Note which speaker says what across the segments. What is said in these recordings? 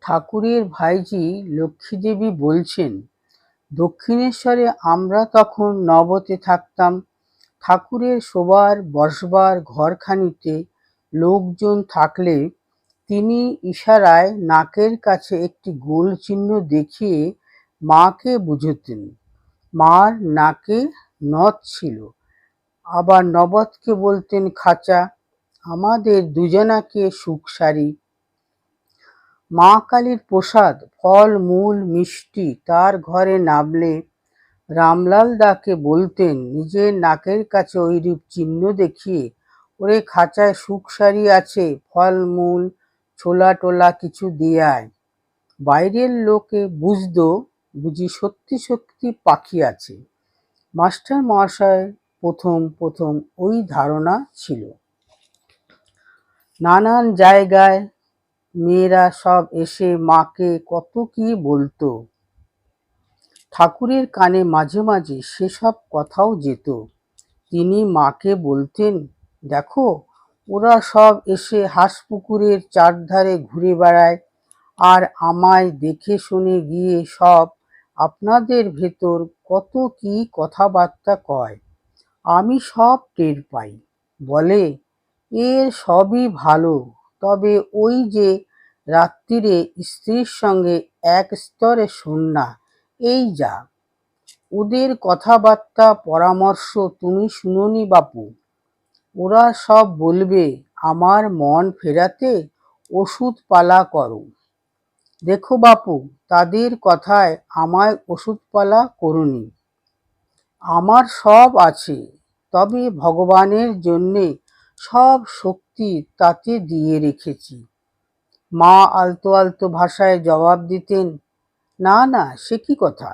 Speaker 1: ঠাকুরের ভাইঝি লক্ষ্মীদেবী বলছেন, দক্ষিণেশ্বরে আমরা তখন নবতে থাকতাম। ঠাকুরের শোবার বসবার ঘরখানিতে লোকজন থাকলে তিনি ইশারায় নাকের কাছে একটি গোল চিহ্ন দেখিয়ে মাকে বুঝতেন মার নাকে নথ ছিল। আবার নবতকে বলতেন খাঁচা। আমাদের দুজনাকে সুখসারি। মা কালীর প্রসাদ ফল মূল মিষ্টি তার ঘরে নামলে রামলাল দাকে বলতেন নিজের নাকের কাছে ওইরূপ চিহ্ন দেখিয়ে, ওরে খাঁচায় সুখসারি আছে, ফল মূল ছোলা টোলা কিছু দিয়ে আয়। বাইরের লোকে বুঝতো বুঝি সত্যি সত্যি পাখি আছে। মাস্টার মহাশয় প্রথম প্রথম ওই ধারণা ছিল। নানান জায়গায় মেয়েরা সব এসে মাকে কত কি বলতো। ঠাকুরের কানে মাঝে মাঝে সেসব কথাও যেত। তিনি মাকে বলতেন, দেখো ওরা সব এসে হাঁসপুকুরের চারধারে ঘুরে বেড়ায়, আর আমায় দেখে শুনে গিয়ে সব আপনাদের ভেতর কত কি কথাবার্তা কয়, আমি সব টের পাই। বলে, এর সবই ভালো, তবে ওই যে রাত্রিরে স্ত্রীর সঙ্গে এক স্তরে শোন না, এই যা। ওদের কথাবার্তা পরামর্শ তুমি শুনোনি বাপু? ওরা সব বলবে আমার মন ফেরাতে ওষুধ পালা করো। দেখো বাপু, তাদের কথায় আমায় ওষুধপালা করোনি। আমার সব আছে, তবে ভগবানের জন্যে সব শক্তি তাতে দিয়ে রেখেছি। মা আলতো আলতো ভাষায় জবাব দিতেন, না না, সে কি কথা।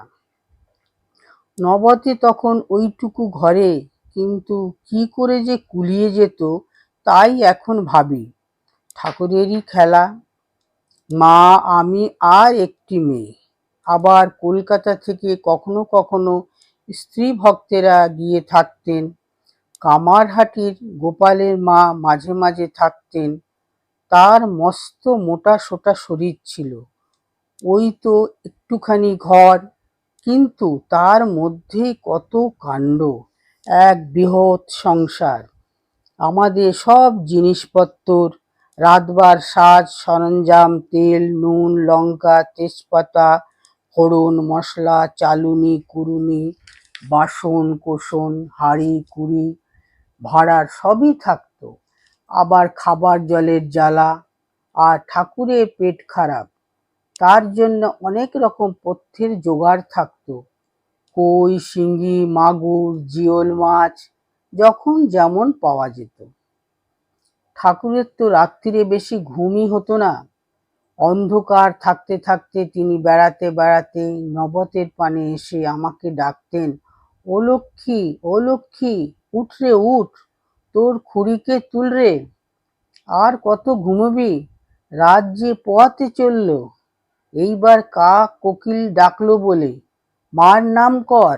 Speaker 1: নবতে তখন ওইটুকু ঘরে কিন্তু কি করে যে কুলিয়ে যেত তাই এখন ভাবি। ঠাকুরেরই খেলা। মা, আমি আর একটি মেয়ে। আবার কলকাতা থেকে কখনো কখনো স্ত্রী ভক্তেরা গিয়ে থাকতেন। কামারহাটির গোপালের মা মাঝে মাঝে থাকতেন। তার মস্ত মোটা সোটা শরীর ছিল। ওই তো একটুখানি ঘর, কিন্তু তার মধ্যেই কত কাণ্ড, এক বৃহৎ সংসার। আমাদের সব জিনিসপত্র, রাঁধবার সাজ সরঞ্জাম, তেল নুন লঙ্কা তেজপাতা ফোড়ন মশলা চালুনি কুড়ুনি বাসন কোসন হাঁড়ি কুড়ি ভাড়ার সবই থাকতো। আবার খাবার জলের জ্বালা। আর ঠাকুরের পেট খারাপ, তার জন্য অনেক রকম পথ্যের জোগাড় থাকতো। কই শিঙ্গি মাগুর জিওল মাছ যখন যেমন পাওয়া যেত। ঠাকুরের তো রাত্রিরে বেশি ঘুমই হতো না। অন্ধকার থাকতে থাকতে তিনি বেড়াতে বেড়াতে নবতের পানে এসে আমাকে ডাকতেন, ও লক্ষ্মী, ও লক্ষ্মী, উঠ রে উঠ, তোর খুড়িকে তুল রে। আর কত ঘুমবি, রাত যে পোয়াতে চলল। এইবার কাক কোকিল ডাকলো বলে মার নাম কর।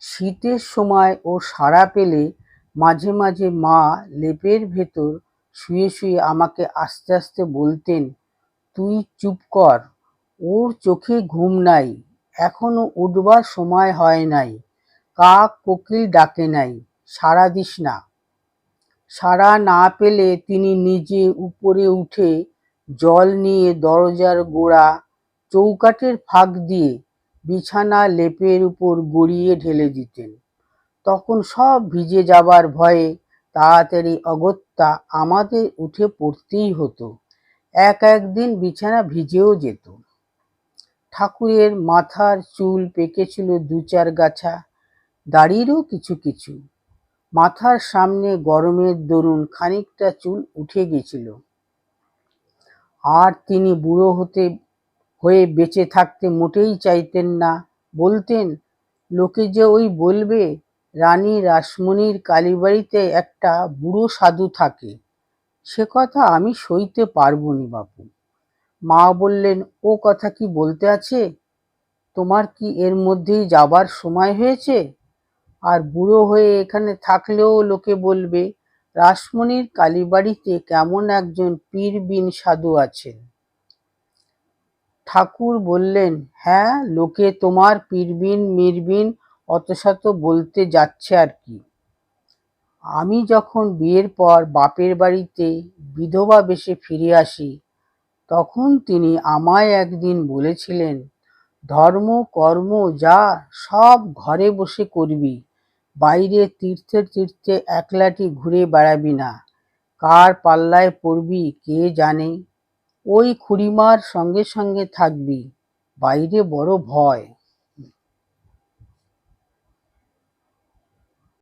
Speaker 1: শীতের সময় ও সাড়া পেলে মাঝে মাঝে মা লেপের ভেতর শুয়ে শুয়ে আমাকে আস্তে আস্তে বলতেন, তুই চুপ কর, ওর চোখে ঘুম নাই, এখনো উঠবার সময় হয় নাই, কাক কোকিল ডাকে নাই, সাড়া দিস না। সাড়া না পেলে তিনি নিজে উপরে উঠে জল নিয়ে দরজার গোড়া চৌকাঠের ফাঁক দিয়ে বিছানা লেপের উপর গড়িয়ে ঢেলে দিতেন। তখন সব ভিজে যাবার ভয়ে তাড়াতাড়ি অগত্যা আমাদের উঠে পড়তেই হতো। এক একদিন বিছানা ভিজেও যেত। ঠাকুরের মাথার চুল পেকেছিল দু চার গাছা, দাড়িরও কিছু কিছু। মাথার সামনে গরমের দরুন খানিকটা চুল উঠে গেছিল। আর তিনি বুড়ো হয়ে বেঁচে থাকতে মোটেই চাইতেন না। বলতেন, লোকে যে ওই বলবে রানী রাসমণির কালীবাড়িতে একটা বুড়ো সাধু থাকে, সে কথা আমি সইতে পারবো নি বাপু। মা বললেন, ও কথা কি বলতে আছে, তোমার কি এর মধ্যেই যাবার সময় হয়েছে? আর বুড়ো হয়ে এখানে থাকলেও লোকে বলবে রাসমণির কালীবাড়িতে কেমন একজন পীর বিন সাধু আছেন। ঠাকুর বললেন, হ্যাঁ, লোকে তোমার পীরবিন মিরবিন অতশত বলতে যাচ্ছে আর কি। আমি যখন বিয়ের পর বাপের বাড়িতে বিধবা বেশে ফিরে আসি, তখন তিনি আমায় একদিন বলেছিলেন, ধর্ম কর্ম যা সব ঘরে বসে করবি, বাইরে তীর্থে তীর্থে একলাটি ঘুরে বেড়াবি না, কার পাল্লায় পড়বি কে জানে, ওই খুড়িমার সঙ্গে সঙ্গে থাকবি, বাইরে বড় ভয়।